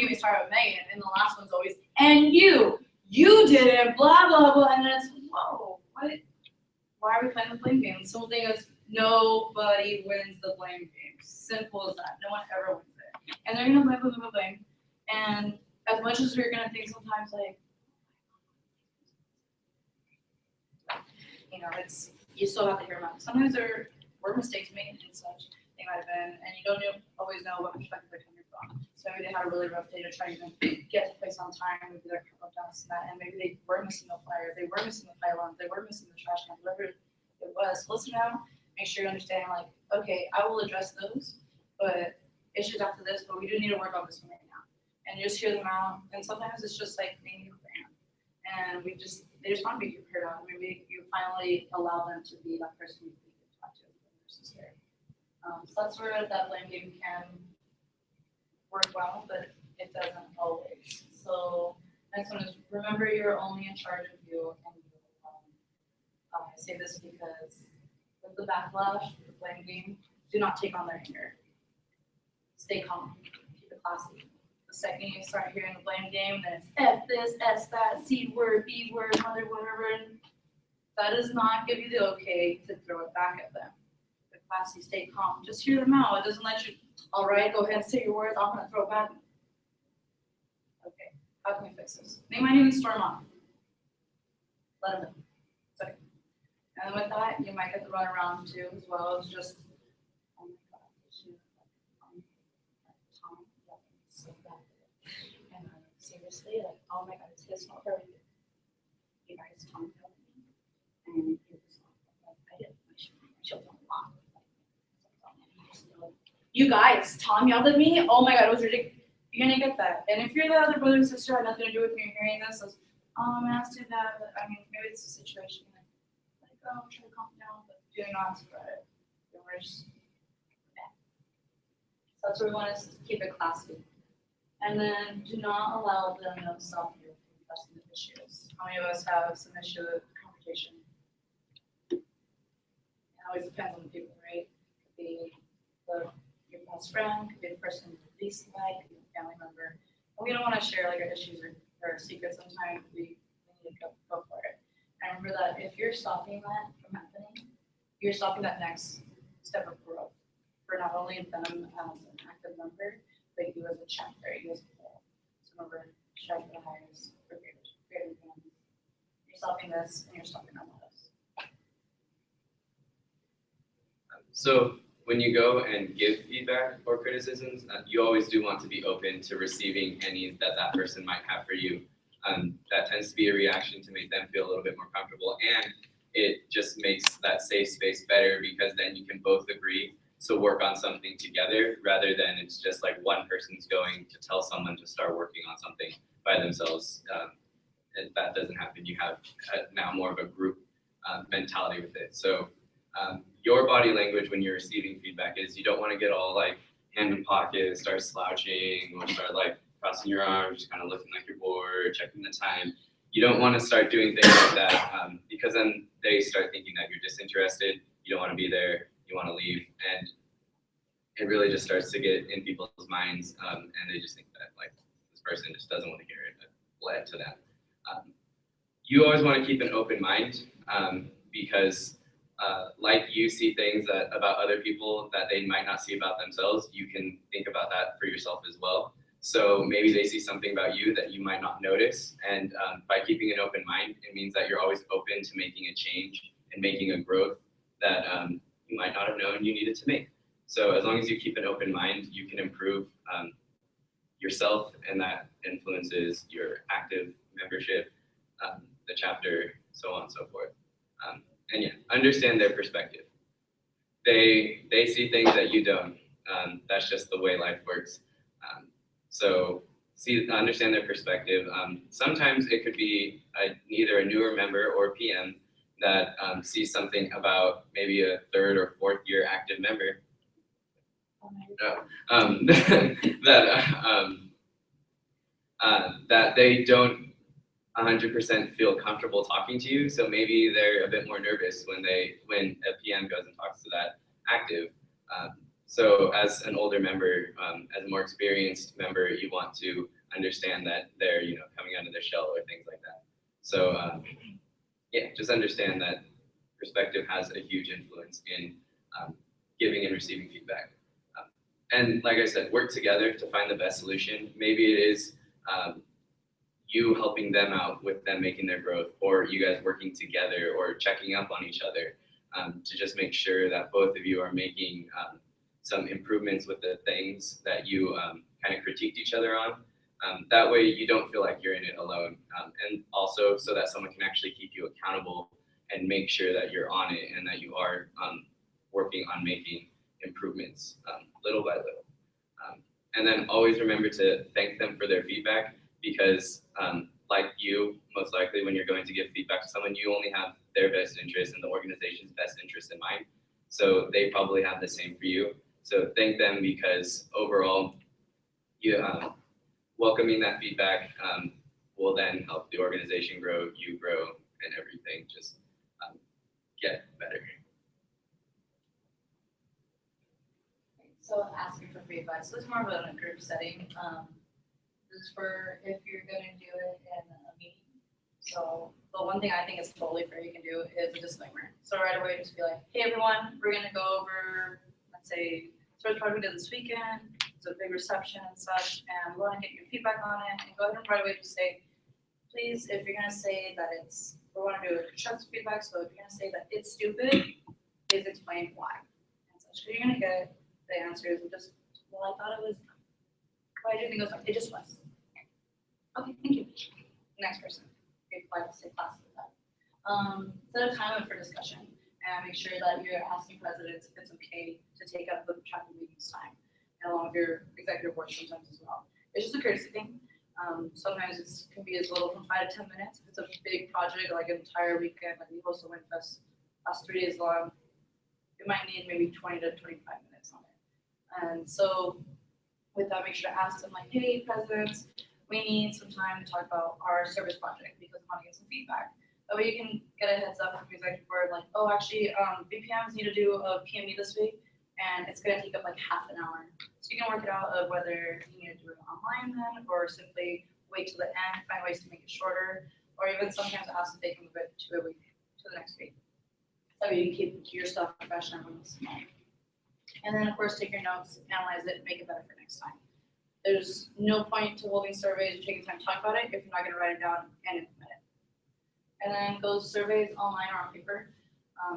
get me started with Megan, and the last one's always, and you did it, blah, blah, blah, and then it's, whoa, what? Why are we playing the blame game? The simple thing is, nobody wins the blame game. Simple as that. No one ever wins it. And they're gonna blame. And as much as you're gonna think sometimes like, it's, you still have to hear them out. Sometimes there were mistakes made and such. They might have been, and you don't always know what perspective they're coming from. So maybe they had a really rough day to try to get to the place on time. Maybe they're up down to that, and maybe they were missing the flyer, they were missing the pylons, they were missing the trash can, whatever it was. Listen out. Make sure you understand. Like, okay, I will address those, but issues after this. But we do need to work on this one right now, and just hear them out. And sometimes it's just like they need a plan, and they just want to be heard out. Maybe you finally allow them to be that person you can talk to versus there. So that's where that blame game can work well, but it doesn't always. So next one is, remember you're only in charge of you and you alone. I say this because with the backlash, the blame game, do not take on their anger. Stay calm, keep it classy. The second you start hearing the blame game, then it's F this, S that, C word, B word, mother, whatever. That does not give you the okay to throw it back at them. Classy, stay calm. Just hear them out. It doesn't let you, all right, go ahead and say your words. I'm going to throw it back. Okay, how can we fix this? They might even storm off. Let them know. It's okay. And with that, you might get the run around too as well. It's just, oh my God, Tom, so bad. And seriously, like, oh my God, it's his fault. You guys, Tom helped me. And it was like, I did my shield on a lot. You guys, Tom yelled at me. Oh my God, it was ridiculous. You're gonna get that. And if you're the other brother and sister, had nothing to do with me hearing this, it's, oh man, that's too bad. But I mean, maybe it's a situation like, oh, I'm trying to calm down, but do not spread it. So that's where we want to keep it classy. And then do not allow them to stop you from addressing the issues. How many of us have some issue with confrontation? It always depends on the people, right? It could be your best friend, could be the person you least like, could be a family member. And we don't want to share like our issues or our secrets. Sometimes we need to go for it. And remember that if you're stopping that from happening, you're stopping that next step of growth for not only them as an active member, but you as a chapter, you as a whole. So remember, strive for the highest, for greater than. You're stopping this, and you're stopping all of us. So when you go and give feedback or criticisms, you always do want to be open to receiving any that person might have for you. That tends to be a reaction to make them feel a little bit more comfortable, and it just makes that safe space better because then you can both agree to work on something together rather than it's just like one person's going to tell someone to start working on something by themselves. And that doesn't happen. You have now more of a group mentality with it. So your body language when you're receiving feedback is you don't want to get all like hand in pocket, start slouching, or start like crossing your arms, just kind of looking like you're bored, checking the time. You don't want to start doing things like that because then they start thinking that you're disinterested, you don't want to be there, you want to leave, and it really just starts to get in people's minds, and they just think that like this person just doesn't want to hear it, but led to that. You always want to keep an open mind because like you see things about other people that they might not see about themselves, you can think about that for yourself as well. So maybe they see something about you that you might not notice, and by keeping an open mind, it means that you're always open to making a change and making a growth that you might not have known you needed to make. So as long as you keep an open mind, you can improve yourself, and that influences your active membership, the chapter, so on and so forth. And yeah, understand their perspective. They see things that you don't. That's just the way life works. So understand their perspective. Sometimes it could be either a newer member or PM that sees something about maybe a third or fourth year active member that they don't 100% feel comfortable talking to you. So maybe they're a bit more nervous when a PM goes and talks to that active. So as an older member, as a more experienced member, you want to understand that they're, coming out of their shell or things like that. So yeah, just understand that perspective has a huge influence in giving and receiving feedback. And like I said, work together to find the best solution. Maybe it is you helping them out with them making their growth, or you guys working together or checking up on each other to just make sure that both of you are making some improvements with the things that you kind of critiqued each other on. That way you don't feel like you're in it alone. And also so that someone can actually keep you accountable and make sure that you're on it and that you are working on making improvements little by little. And then always remember to thank them for their feedback, because like you, most likely when you're going to give feedback to someone, you only have their best interest and the organization's best interest in mind. So they probably have the same for you. So thank them, because overall, you welcoming that feedback will then help the organization grow, you grow, and everything just get better. So asking for feedback. So it's more of a group setting. This is for if you're going to do it in a meeting. So the one thing I think is totally fair you can do is a disclaimer. So right away, just be like, hey everyone, we're going to go over, let's say, search project we did this weekend. It's a big reception and such, and we want to get your feedback on it. And go ahead and right away just say, please, if you're going to say that it's, we want to do a constructive feedback. So if you're going to say that it's stupid, please explain why. And such. So you're going to get the answers of just, well, I thought it was, why do you think it was like, it just was. Okay, thank you. Next person. Grade 5 to 6 classes with that. Set a time for discussion and make sure that you're asking presidents if it's okay to take up the chapter meetings time, and along with your executive board sometimes as well. It's just a courtesy thing. Sometimes it can be as little from 5 to 10 minutes. If it's a big project, like an entire weekend, like we host a Winfest, lasts 3 days long, it might need maybe 20 to 25 minutes on it. And so with that, make sure to ask them like, hey, presidents, we need some time to talk about our service project because I want to get some feedback. That way you can get a heads up from the executive board, like, oh, actually, BPMs need to do a PME this week, and it's going to take up like half an hour. So you can work it out of whether you need to do it online then, or simply wait till the end, find ways to make it shorter, or even sometimes ask if they can move it to a week, to the next week. That way you can keep your stuff fresh and everyone's small. And then, of course, take your notes, analyze it, make it better for next time. There's no point to holding surveys or taking time to talk about it if you're not going to write it down and implement it. And then those surveys online or on paper,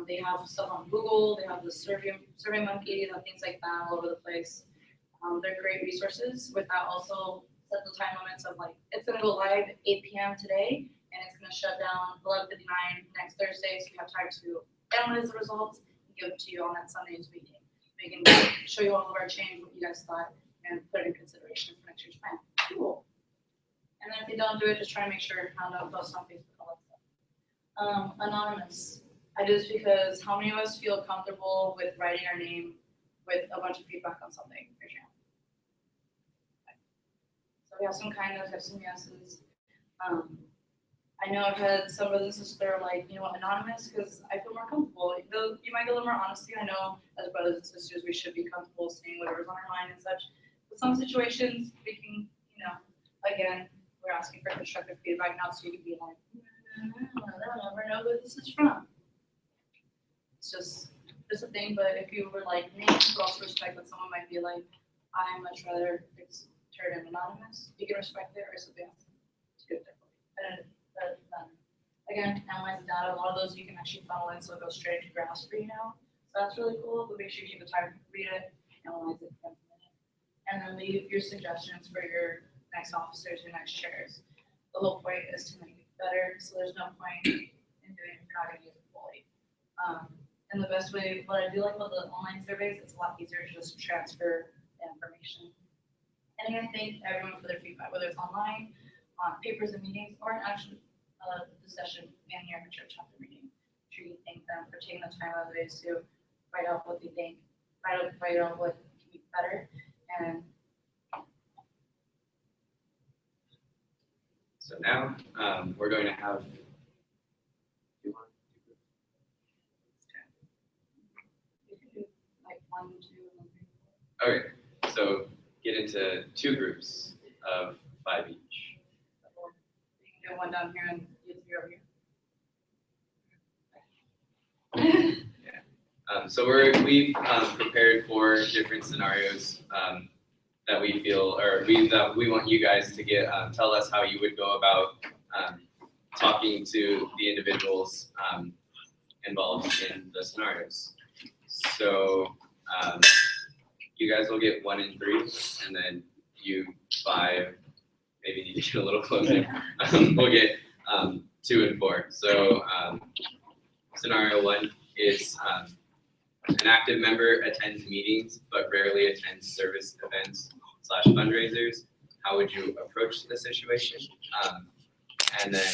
they have stuff on Google, they have the survey monkeys and things like that all over the place. They're great resources. With that, also set the time limits of like, it's going to go live at 8 p.m. today, and it's going to shut down 11:59 next Thursday, so you have time to analyze the results and give it to you on that Sunday's meeting. We can show you all of our change, what you guys thought, and put it in consideration for next year's plan. Cool. And then if you don't do it, just try to make sure how to post on Facebook, all that stuff. Anonymous. I do this because how many of us feel comfortable with writing our name with a bunch of feedback on something? Raise your hand. So we have some kindness, we have some yeses. I know I've had some brothers and sisters that are like, you know what, anonymous, because I feel more comfortable. You might get a little more honesty. I know as brothers and sisters, we should be comfortable saying whatever's on our mind and such. But some situations, we can, again, we're asking for constructive feedback, not so you can be like, I never know who this is from. It's just a thing, but if you were like me, you also respect that someone might be like, I much rather it's turned in anonymous. You can respect it or something else. It's good differently. Again, analyze the data. A lot of those you can actually funnel in, so it goes straight into graphs for you now. So that's really cool, but make sure you take the time to read it, analyze it, and then leave your suggestions for your next officers, your next chairs. The whole point is to make it better, so there's no point in doing it if you're not going to use it fully. And the best way, what I do like about the online surveys, it's a lot easier to just transfer the information. And again, thank everyone for their feedback, whether it's online, on papers and meetings, or an actual discussion in your church chapter meeting. I'm sure you thank them for taking the time out of the days to write out what they think, write out what can be better, and so now we're going to have like 1, 2, and 3, Okay, so get into 2 groups of 5 each. You can do one down here and you have 3 over here. So we've prepared 4 different scenarios that we feel, or that we want you guys to get, tell us how you would go about talking to the individuals involved in the scenarios. So you guys will get 1 and 3, and then you 5 maybe need to get a little closer. We'll get 2 and 4. So scenario 1 is an active member attends meetings but rarely attends service events / fundraisers. How would you approach the situation? And then